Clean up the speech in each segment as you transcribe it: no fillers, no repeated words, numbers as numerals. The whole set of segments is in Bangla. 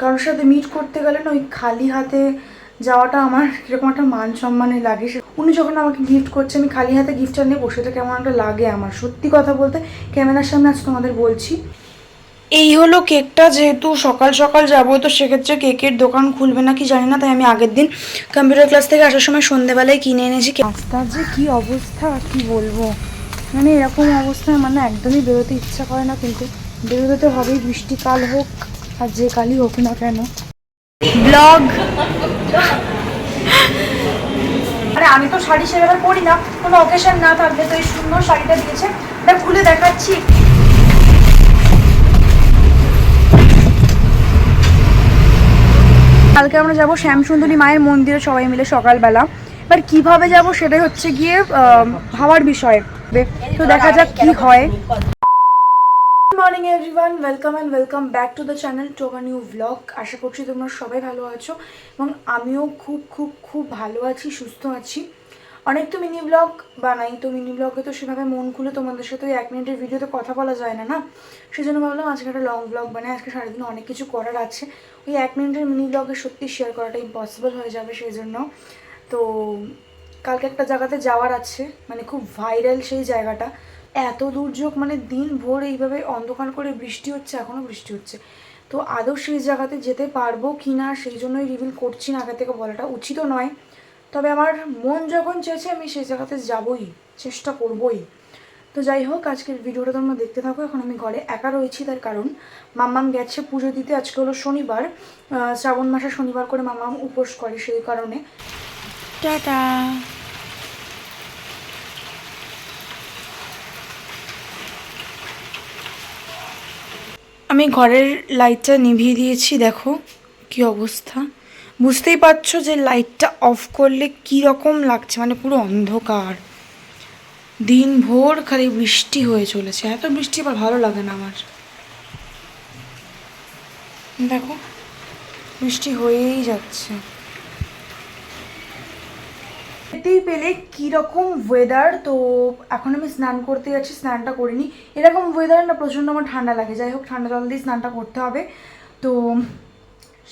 কারোর সাথে মিট করতে গেলে না ওই খালি হাতে যাওয়াটা আমার কিরকম একটা মান সম্মানে লাগে। উনি যখন আমাকে গিফট করছে আমি খালি হাতে গিফটটা নেবো, সেটা কেমন একটা লাগে আমার। সত্যি কথা বলতে ক্যামেরার সামনে আজ তোমাদের বলছি, এই হলো কেকটা। যেহেতু সকাল সকাল যাবো তো সেক্ষেত্রে কেকের দোকান খুলবে না কি জানি না, তাই আমি আগের দিন কম্পিউটার ক্লাস থেকে আসার সময় সন্ধ্যেবেলায় কিনে এনেছি। রাস্তার যে কী অবস্থা কি বলবো, মানে এরকম অবস্থায় মানে একদমই বেরোতে ইচ্ছা করে না, কিন্তু বেরোতে তো হবেই, বৃষ্টিকাল হোক আর যে কালই হোক না কেন। ব্লগ আরে আমি তো শাড়ি সেভাবে পরি না, কোনো অকেশন না থাকলে তো এই সুন্দর শাড়িটা দিয়েছে, এটা খুলে দেখাচ্ছি। কালকে আমরা যাবো শ্যামসুন্দরী মায়ের মন্দিরে সবাই মিলে সকালবেলা। এবার কিভাবে যাব সেটাই হচ্ছে গিয়ে ভাবার বিষয়, তো দেখা যাক কি হয়। Good morning everyone, welcome back to the channel to a new blog. আশা করছি তোমরা সবাই ভালো আছো এবং আমিও খুব খুব খুব ভালো আছি, সুস্থ আছি। অনেক তো মিনি ব্লগ বানাই, তো মিনি ব্লগে তো সেভাবে মন খুলে তোমাদের সাথে ওই 1 মিনিটের ভিডিওতে কথা বলা যায় না, সেই জন্য ভাবলাম আজকে একটা লং ব্লগ বানাই। আজকে সারাদিন অনেক কিছু করার আছে, ওই 1 মিনিটের মিনি ব্লগে সত্যি শেয়ার করাটা ইম্পসিবল হয়ে যাবে, সেই জন্য। তো কালকে একটা জায়গাতে যাওয়ার আছে, মানে খুব ভাইরাল সেই জায়গাটা। এত দুর্যোগ, মানে দিন ভোর এইভাবে অন্ধকার করে বৃষ্টি হচ্ছে, এখনও বৃষ্টি হচ্ছে। তো আদৌ সেই জায়গাতে যেতে পারবো কি না সেই জন্যই রিভিল করছি না, আগে থেকে বলাটা উচিতও নয়। তবে আমার মন যখন চেয়েছে আমি সেই জায়গাতে যাবই, চেষ্টা করবই। তো যাই হোক, আজকের ভিডিওটা তোমরা দেখতে থাকো। এখন আমি ঘরে একা রয়েছি, তার কারণ মাম্মাম গেছে পুজো দিতে। আজকে হলো শনিবার, শ্রাবণ মাসে শনিবার করে মাম্মাম উপোস করে, সেই কারণে। টাটা। আমি ঘরের লাইটটা নিভিয়ে দিয়েছি, দেখো কি অবস্থা। বুঝতেই পারছো যে লাইটটা অফ করলে কি রকম লাগছে, মানে পুরো অন্ধকার। দিন ভোর খালি বৃষ্টি হয়ে চলেছে, এত বৃষ্টি আবার ভালো লাগে না আমার। দেখো বৃষ্টি হয়েই যাচ্ছে। দেখতেই পেলে কীরকম ওয়েদার। তো এখন আমি স্নান করতে যাচ্ছি, স্নানটা করিনি। এরকম ওয়েদার না প্রচণ্ড আমার ঠান্ডা লাগে, যাই হোক ঠান্ডা জল দিয়ে স্নানটা করতে হবে। তো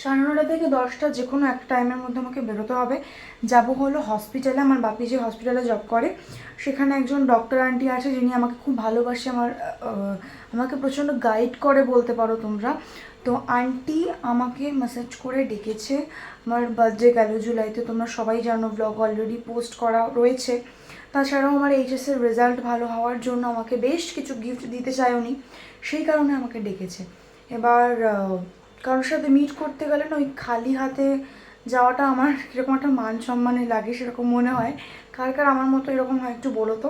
9:30 থেকে 10টা যে কোনো একটা টাইমের মধ্যে আমাকে বেরোতে হবে। যাব হলো হসপিটালে, আমার বাপি যে হসপিটালে জব করে সেখানে একজন ডক্টর আন্টি আছে যিনি আমাকে খুব ভালোবাসে, আমাকে প্রচণ্ড গাইড করে বলতে পারো তোমরা। তো আন্টি আমাকে মেসেজ করে ডেকেছে। আমার বার্থডে গেল জুলাইতে, তোমরা সবাই জানো, ব্লগ অলরেডি পোস্ট করা রয়েছে। তাছাড়াও আমার এইচএসের রেজাল্ট ভালো হওয়ার জন্য আমাকে বেশ কিছু গিফট দিতে চায় উনি, সেই কারণে আমাকে ডেকেছে। এবার কারোর সাথে মিট করতে গেলে না ওই খালি হাতে যাওয়াটা আমার কীরকম একটা মান সম্মানে লাগে, সেরকম মনে হয়। কার কার আমার মতো এরকম হয় একটু বলো তো।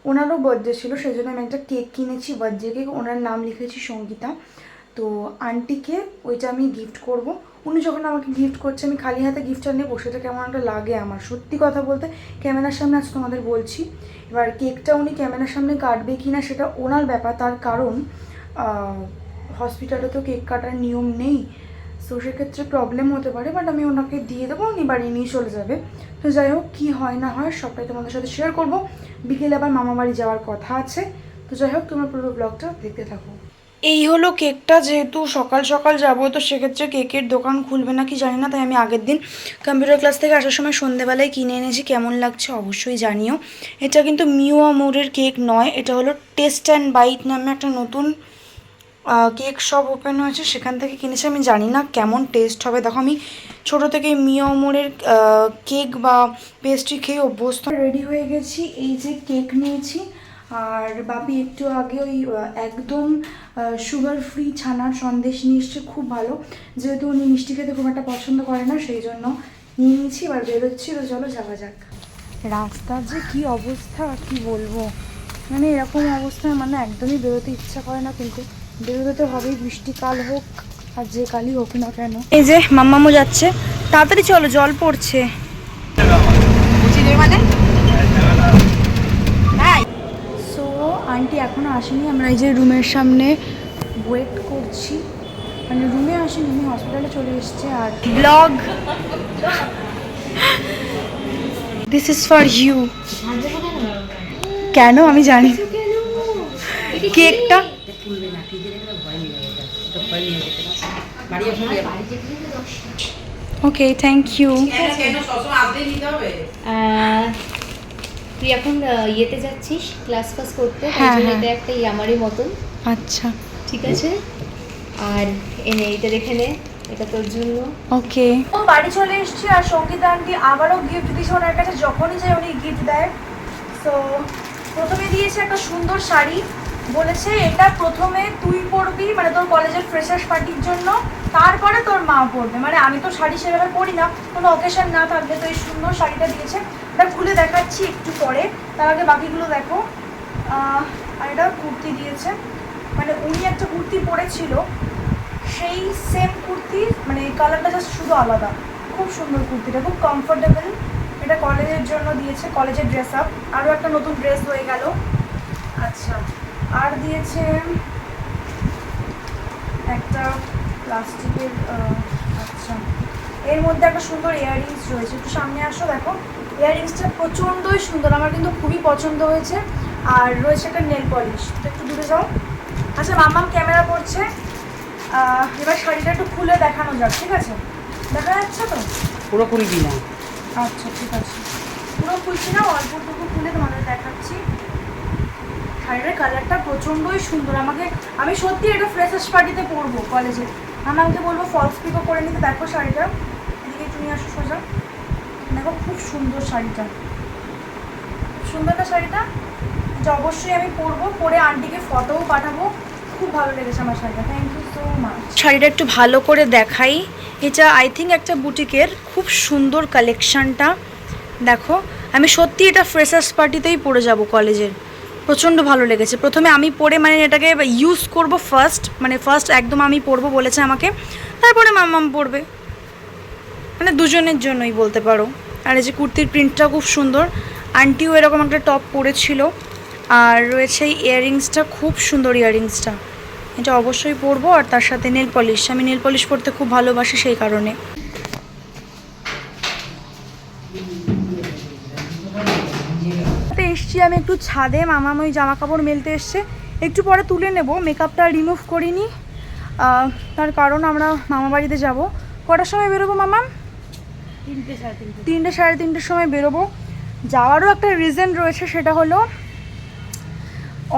ওনারও বার্থডে ছিল, সেই জন্য আমি একটা কেক কিনেছি, বার্থডে কেক। ওনার নাম লিখেছি সঙ্গীতা। তো আন্টিকে ওইটা আমি গিফট করব। উনি যখন আমাকে গিফট করছে আমি খালি হাতে গিফটটা নেবো, সেটা কেমন একটা লাগে আমার। সত্যি কথা বলতে ক্যামেরার সামনে আজ তোমাদের বলছি, এবার কেকটা উনি ক্যামেরার সামনে কাটবে কি না সেটা ওনার ব্যাপার, তার কারণ হসপিটালে তো কেক কাটার নিয়ম নেই, তো সেক্ষেত্রে প্রবলেম হতে পারে। বাট আমি ওনাকে দিয়ে দেবো, উনি বাড়ি নিয়ে চলে যাবে। তো যাই হোক, কী হয় না হয় সবটাই তোমাদের সাথে শেয়ার করবো। বিকেলে আবার মামা বাড়ি যাওয়ার কথা আছে। তো যাই হোক, তোমরা পুরো ব্লগটা দেখতে থাকো। এই হলো কেকটা। যেহেতু সকাল সকাল যাবো তো সেক্ষেত্রে কেকের দোকান খুলবে না কি জানি না, তাই আমি আগের দিন কম্পিউটার ক্লাস থেকে আসার সময় সন্ধ্যেবেলায় কিনে এনেছি। কেমন লাগছে অবশ্যই জানিও। এটা কিন্তু মিউ আমুরের কেক নয়, এটা হলো টেস্ট অ্যান্ড বাইট নামে একটা নতুন কেক শপ ওপেন হয়েছে, সেখান থেকে কিনেছি। আমি জানি না কেমন টেস্ট হবে। দেখো আমি ছোটো থেকেই মিউ আমুরের কেক বা পেস্ট্রি খেয়ে অভ্যস্ত। রেডি হয়ে গেছি, এই যে কেক নিয়েছি, আর বাপি একটু আগে ওই একদম সুগার ফ্রি ছানার সন্দেশ নিয়ে এসছে, খুব ভালো। যেহেতু উনি মিষ্টি খেতে খুব একটা পছন্দ করে না, সেই জন্য নিয়ে নিয়েছি। এবার বেরোচ্ছি, তো চলো যাওয়া যাক। রাস্তার যে কী অবস্থা কি বলবো, মানে এরকম অবস্থায় মানে একদমই বেরোতে ইচ্ছা করে না, কিন্তু বেরোতে তো হবেই, বৃষ্টিকাল হোক আর যে কালই হোক না কেন। এই যে মাম্মামও যাচ্ছে, তাড়াতাড়ি চলো জল পড়ছে। সো আন্টি এখনো আসেনি, আমরা এই যে রুমের সামনে ওয়েট করছি। মানে রুমে আসেনি, আমি হসপিটালে চলে এসেছি। আর blog this is for you. কেন আমি জানি। কেকটা ওকে, থ্যাংক ইউ। তুই এখন ইয়েতে যাচ্ছিস ক্লাস ফাস করতে, হ্যাঁ, তাই জন্য হ্যাঁ। এটা একটা ইয়ামারি মতন, আচ্ছা, ঠিক আছে? আর এনে এটা দেখে নে, এটা তোর জন্য। ওকে। ও বাড়ি চলে এসেছি, আর সঙ্গীতা আন্টি আবারও গিফট দিয়েছে ওনার কাছে, যখনই যায় উনি গিফট দেয়। তো প্রথমে দিয়েছে একটা সুন্দর শাড়ি, বলেছে এটা প্রথমে তুই পরবি, মানে তোর কলেজের ফ্রেশার্স পার্টির জন্য, তারপরে তোর মা পরবে। মানে আমি তো শাড়ি সেভাবে পরি না, কোনো অকেশন না থাকলে, তো এই সুন্দর শাড়িটা দিয়েছে। এটা খুলে দেখাচ্ছি একটু পরে, তার আগে বাকিগুলো দেখো। আর এটা কুর্তি দিয়েছে, মানে উনি একটা কুর্তি পরেছিল, সেই সেম কুর্তি, মানে কালারটা জাস্ট শুধু আলাদা। খুব সুন্দর কুর্তিটা, খুব কমফোর্টেবল। এটা কলেজের জন্য দিয়েছে, কলেজের ড্রেস আপ, আরও একটা নতুন ড্রেস হয়ে গেল। আচ্ছা, আর দিয়েছে একটা প্লাস্টিকের, আচ্ছা এর মধ্যে একটা সুন্দর ইয়াররিংস রয়েছে। একটু সামনে আসো, দেখো ইয়াররিংসটা প্রচণ্ডই সুন্দর, আমার কিন্তু খুবই পছন্দ হয়েছে। আর রয়েছে একটা নেল পলিশ, একটু দূরে যাও। আচ্ছা, মাম্মাম ক্যামেরা করছে। এবার শাড়িটা একটু খুলে দেখানো যাক, ঠিক আছে? দেখা যাচ্ছে তো? পুরো খুলবি না? আচ্ছা ঠিক আছে, পুরো খুলছি না, অল্পটুকু খুলে তোমাদের দেখাচ্ছি। শাড়িটার কালারটা প্রচণ্ডই সুন্দর, আমি সত্যি এটা ফ্রেশার্স পার্টিতে পরবো কলেজে। আমি আমাকে বলবো ফলস পিকও করে নিতে। দেখো শাড়িটা, এদিকে তুমি আসো সোজা, দেখো খুব সুন্দর শাড়িটা, খুব সুন্দর না শাড়িটা? যে অবশ্যই আমি পরবো, পরে আন্টিকে ফটোও পাঠাবো। খুব ভালো লেগেছে আমার শাড়িটা, থ্যাংক ইউ সো মাচ। শাড়িটা একটু ভালো করে দেখাই, এটা আই থিঙ্ক একটা বুটিকের, খুব সুন্দর কালেকশানটা। দেখো, আমি সত্যি এটা ফ্রেশার্স পার্টিতেই পরে যাব কলেজের, প্রচণ্ড ভালো লেগেছে। প্রথমে আমি পরে মানে এটাকে ইউজ করব ফার্স্ট একদম আমি পরবো বলেছে আমাকে, তারপরে মাম্মাম পরবে, মানে দুজনের জন্যই বলতে পারো। আর এই যে কুর্তির প্রিন্টটা খুব সুন্দর, আন্টিও এরকম একটা টপ পরেছিল। আর রয়েছে এই ইয়াররিংসটা, খুব সুন্দর ইয়াররিংসটা, এটা অবশ্যই পরবো। আর তার সাথে নেল পলিশ, আমি নেল পলিশ পরতে খুব ভালোবাসি, সেই কারণে। এসছি আমি একটু ছাদে, মামাম ওই জামা কাপড় মেলতে এসছে, একটু পরে তুলে নেব। মেকআপটা রিমুভ করিনি, তার কারণ আমরা মামা বাড়িতে যাব। কটার সময় বেরোবো মামাম? 3টে সাড়ে 3টের সময় বেরোবো। যাওয়ারও একটা রিজন রয়েছে, সেটা হলো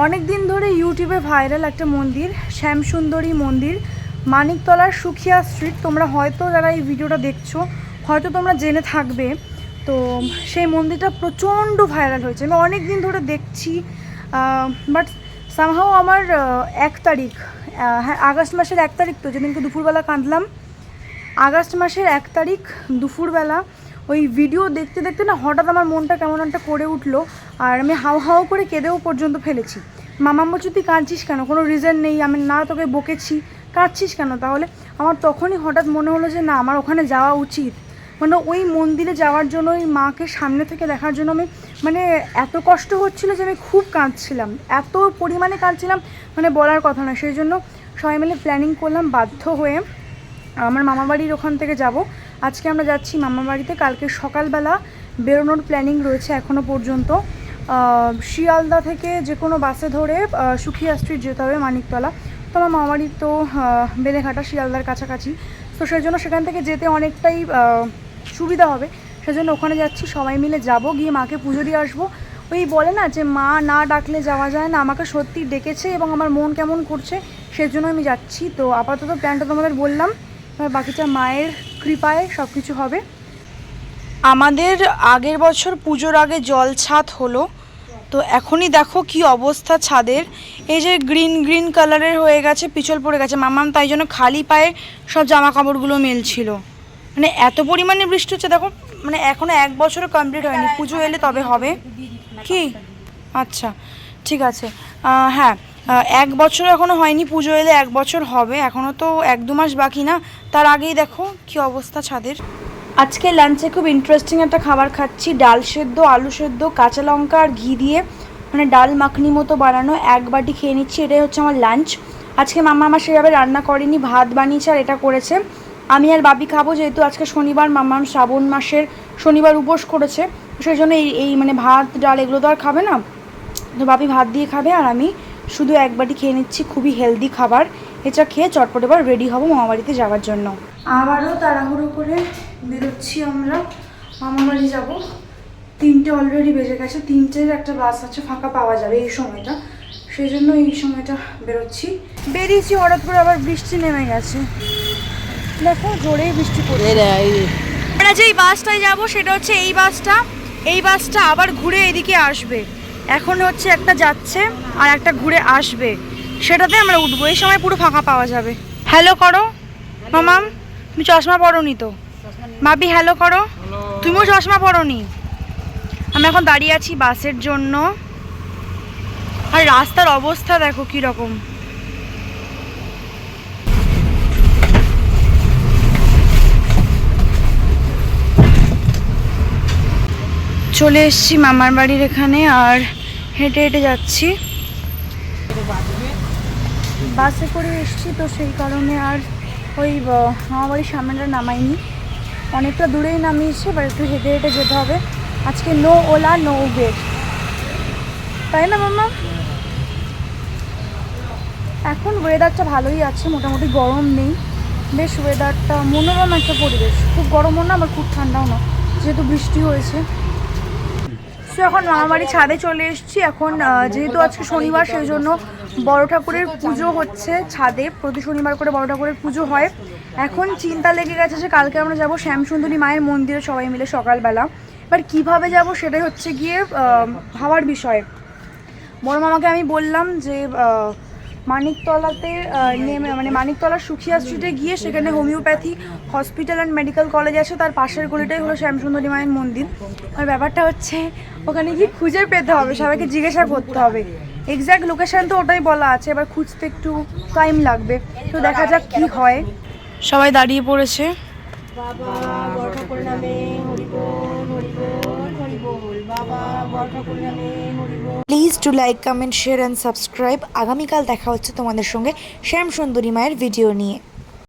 অনেক দিন ধরে ইউটিউবে ভাইরাল একটা মন্দির, শ্যামসুন্দরী মন্দির, মানিকতলার সুখিয়া স্ট্রিট। তোমরা হয়তো যারা এই ভিডিওটা দেখছো হয়তো তোমরা জেনে থাকবে। তো সেই মন্দিরটা প্রচণ্ড ভাইরাল হয়েছে, আমি অনেক দিন ধরে দেখছি। বাট সামহাও আমার 1 তারিখ, হ্যাঁ আগস্ট মাসের 1 তারিখ, তো যেদিনকে দুপুরবেলা কাঁদলাম, আগস্ট মাসের 1 তারিখ দুপুরবেলা ওই ভিডিও দেখতে দেখতে না হঠাৎ আমার মনটা কেমন একটা করে উঠলো, আর আমি হাও হাও করে কেঁদেও পর্যন্ত ফেলেছি। মামা বলছে তুই কাঁদছিস কেন, কোনো রিজন নেই, আমি না তোকে বকেছি, কাঁদছিস কেন? তাহলে আমার তখনই হঠাৎ মনে হলো যে না, আমার ওখানে যাওয়া উচিত। মানে ওই মন্দিরে যাওয়ার জন্য, ওই মাকে সামনে থেকে দেখার জন্য আমি মানে এত কষ্ট হচ্ছিলো যে আমি খুব কাঁদছিলাম, এত পরিমাণে কাঁদছিলাম, মানে বলার কথা না। সেই জন্য সবাই মিলে প্ল্যানিং করলাম, বাধ্য হয়ে আমার মামাবাড়ির ওখান থেকে যাব। আজকে আমরা যাচ্ছি মামাবাড়িতে, কালকে সকালবেলা বেরোনোর প্ল্যানিং রয়েছে এখনও পর্যন্ত। শিয়ালদা থেকে যে কোনো বাসে ধরে সুখিয়া স্ট্রিট যেতে হবে, মানিকতলা। তো আমার মামাবাড়ি তো বেলেঘাটা, শিয়ালদার কাছাকাছি, তো সেই জন্য সেখান থেকে যেতে অনেকটাই সুবিধা হবে। সেজন্য ওখানে যাচ্ছি, সবাই মিলে যাব, গিয়ে মাকে পুজো দিয়ে আসবো। ওই বলে না যে মা না ডাকলে যাওয়া যায় না, আমাকে সত্যি ডেকেছে এবং আমার মন কেমন করছে, সেজন্য আমি যাচ্ছি। তো আপাতত প্ল্যানটা তোমাদের বললাম, বাকিটা মায়ের কৃপায় সব কিছু হবে। আমাদের আগের বছর পুজোর আগে জল ছাদ হলো, তো এখনই দেখো কি অবস্থা ছাদের, এই যে গ্রিন গ্রিন কালারের হয়ে গেছে, পিছল পড়ে গেছে। মামাম তাই জন্য খালি পায়ে সব জামা কাপড়গুলো মেলছিল, মানে এত পরিমাণে বৃষ্টি হচ্ছে দেখো। মানে এখনও 1 বছরও কমপ্লিট হয়নি, পুজো এলে তবে হবে কি? আচ্ছা ঠিক আছে, হ্যাঁ 1 বছর এখনও হয়নি, পুজো এলে 1 বছর হবে, এখনও তো 1-2 মাস বাকি না, তার আগেই দেখো কি অবস্থা ছাদের। আজকে লাঞ্চে খুব ইন্টারেস্টিং একটা খাবার খাচ্ছি, ডাল সেদ্ধ, আলু সেদ্ধ, কাঁচা লঙ্কা আর ঘি দিয়ে, মানে ডাল মাখনি মতো বানানো, 1 বাটি খেয়ে নিচ্ছি। এটাই হচ্ছে আমার লাঞ্চ। আজকে মাম্মা আমার সেভাবে রান্না করেনি, ভাত বানিয়েছে আর এটা করেছে। আমি আর বাবি খাবো, যেহেতু আজকে শনিবার, মাম্মাম শ্রাবণ মাসের শনিবার উপোস করেছে, সেই জন্য এই মানে ভাত ডাল এগুলো তো আর খাবে না, তো বাবি ভাত দিয়ে খাবে আর আমি শুধু 1 বাটি খেয়ে নিচ্ছি। খুবই হেলদি খাবার, এটা খেয়ে চটপট এবার রেডি হব মামাবাড়িতে যাওয়ার জন্য। আবারও তাড়াহুড়ো করে বেরোচ্ছি আমরা, মামাবাড়ি যাব। 3টে অলরেডি বেজে গেছে, 3টের একটা বাস আছে, ফাঁকা পাওয়া যাবে এই সময়টা, সেই জন্য এই সময়টা বেরোচ্ছি। বেরিয়েছি, হঠাৎ করে আবার বৃষ্টি নেমে গেছে, দেখো জোরেই বৃষ্টি পড়ে। আমরা যেই বাসটায় যাব সেটা হচ্ছে এই বাসটা, এই বাসটা আবার ঘুরে এদিকে আসবে। এখন হচ্ছে একটা যাচ্ছে আর একটা ঘুরে আসবে, সেটাতে আমরা উঠবো। এই সময় পুরো ফাঁকা পাওয়া যাবে। হ্যালো করো মামাম, তুমি চশমা পরোনি তো? মাবি হ্যালো করো, তুমিও চশমা পরোনি। আমি এখন দাঁড়িয়ে আছি বাসের জন্য, আর রাস্তার অবস্থা দেখো কীরকম। চলে এসেছি মামার বাড়ির এখানে, আর হেঁটে হেঁটে যাচ্ছি। বাসে করে এসেছি তো সেই কারণে আর ওই মামার বাড়ির সামনেটা নামাইনি, অনেকটা দূরেই নামিয়েছি, এবার একটু হেঁটে হেঁটে যেতে হবে। আজকে নো ওলা নো উবের, তাই না মামা? এখন ওয়েদারটা ভালোই আছে, মোটামুটি গরম নেই, বেশ ওয়েদারটা মনোরম একটা পরিবেশ, খুব গরমও না আবার খুব ঠান্ডাও না, যেহেতু বৃষ্টি হয়েছে। তো এখন মামাবাড়ি ছাদে চলে এসেছি। এখন যেহেতু আজকে শনিবার, সেই জন্য বড় ঠাকুরের পুজো হচ্ছে ছাদে, প্রতি শনিবার করে বড় ঠাকুরের পুজো হয়। এখন চিন্তা লেগে গেছে যে কালকে আমরা যাব শ্যামসুন্দরী মায়ের মন্দিরে সবাই মিলে সকালবেলা। এবার কীভাবে যাব সেটাই হচ্ছে গিয়ে ভাবার বিষয়। বড় মামাকে আমি বললাম যে মানিকতলাতে নেমে, মানে মানিকতলার সুখিয়া স্ট্রিটে গিয়ে সেখানে homeopathy hospital and medical college আছে, তার পাশের গলিটাই হলো শ্যামসুন্দরী মায়ের মন্দির। আর ব্যাপারটা হচ্ছে ওখানে গিয়ে খুঁজে পেতে হবে, সবাইকে জিজ্ঞাসা করতে হবে। এক্স্যাক্ট লোকেশান তো ওটাই বলা আছে, এবার খুঁজতে একটু টাইম লাগবে, তো দেখা যাক কি হয়। সবাই দাঁড়িয়ে পড়েছে। বাবা বড় ঠাকুর নামে হরি বল, হরি বল, হরি বল, বাবা বড় ঠাকুর নামে হরি বল। Please to like, comment, share and subscribe. আগামীকাল দেখা হচ্ছে তোমাদের সঙ্গে শ্যামসুন্দরী মায়ের ভিডিও নিয়ে।